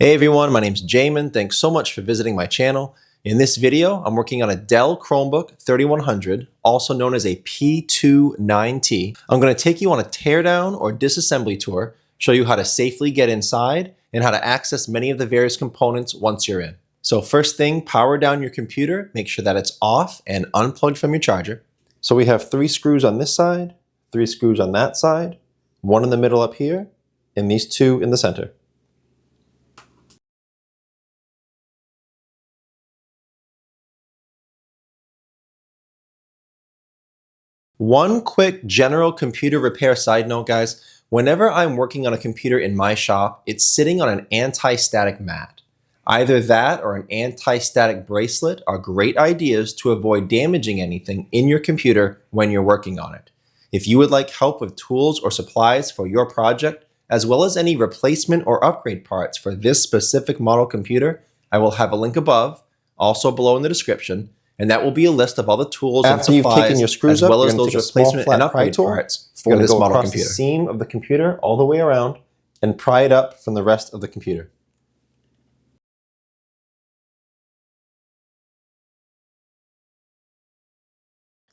Hey everyone, my name's Jamin. Thanks so much for visiting my channel. In this video, I'm working on a Dell Chromebook 3100, also known as a P29T. I'm going to take you on a teardown or disassembly tour, show you how to safely get inside and how to access many of the various components once you're in. So first thing, power down your computer, make sure that it's off and unplugged from your charger. So we have 3 screws on this side, 3 screws on that side, 1 in the middle up here, and these 2 in the center. One quick general computer repair side note, guys. Whenever I'm working on a computer in my shop, it's sitting on an anti-static mat. Either that or an anti-static bracelet are great ideas to avoid damaging anything in your computer when you're working on it. If you would like help with tools or supplies for your project, as well as any replacement or upgrade parts for this specific model computer, I will have a link above, also below in the description, and that will be a list of all the tools and supplies, you've taken your screws as well as those replacement and upgrade parts for this model computer. The seam of the computer all the way around and pry it up from the rest of the computer.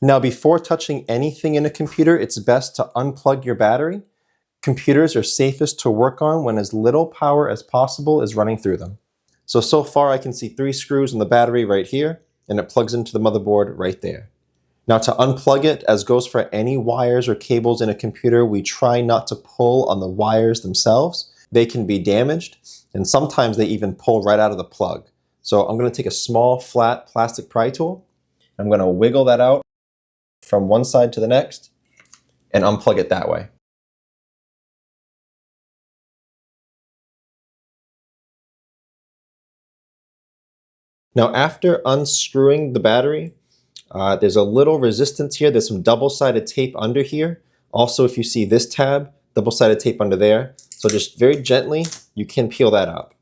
Now, before touching anything in a computer, it's best to unplug your battery. Computers are safest to work on when as little power as possible is running through them. So far I can see 3 screws in the battery right here, and it plugs into the motherboard right there. Now to unplug it, as goes for any wires or cables in a computer, we try not to pull on the wires themselves. They can be damaged, and sometimes they even pull right out of the plug. So I'm going to take a small flat plastic pry tool. I'm going to wiggle that out from one side to the next and unplug it that way. Now, after unscrewing the battery, there's a little resistance here. There's some double-sided tape under here. Also, if you see this tab, double-sided tape under there. So just very gently, you can peel that up.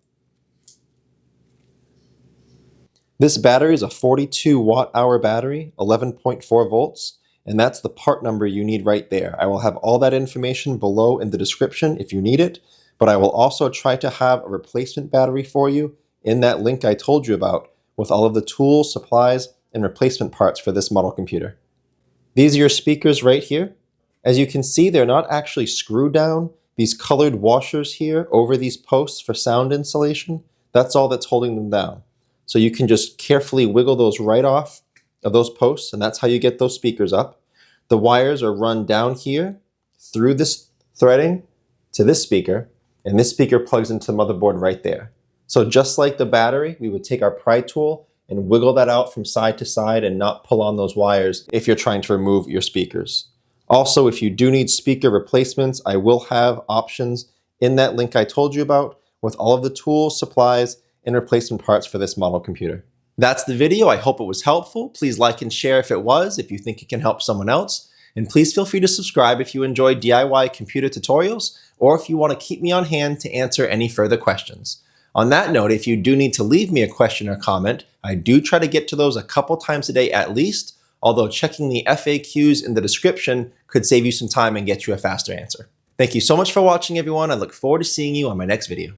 This battery is a 42 watt-hour battery, 11.4 volts, and that's the part number you need right there. I will have all that information below in the description if you need it, but I will also try to have a replacement battery for you in that link I told you about, with all of the tools, supplies, and replacement parts for this model computer. These are your speakers right here. As you can see, they're not actually screwed down. These colored washers here over these posts for sound insulation, that's all that's holding them down. So you can just carefully wiggle those right off of those posts, and that's how you get those speakers up. The wires are run down here through this threading to this speaker, and this speaker plugs into the motherboard right there. So just like the battery, we would take our pry tool and wiggle that out from side to side and not pull on those wires if you're trying to remove your speakers. Also, if you do need speaker replacements, I will have options in that link I told you about with all of the tools, supplies, and replacement parts for this model computer. That's the video. I hope it was helpful. Please like and share if it was, if you think it can help someone else. And please feel free to subscribe if you enjoy DIY computer tutorials or if you want to keep me on hand to answer any further questions. On that note, if you do need to leave me a question or comment, I do try to get to those a couple times a day at least, although checking the FAQs in the description could save you some time and get you a faster answer. Thank you so much for watching, everyone. I look forward to seeing you on my next video.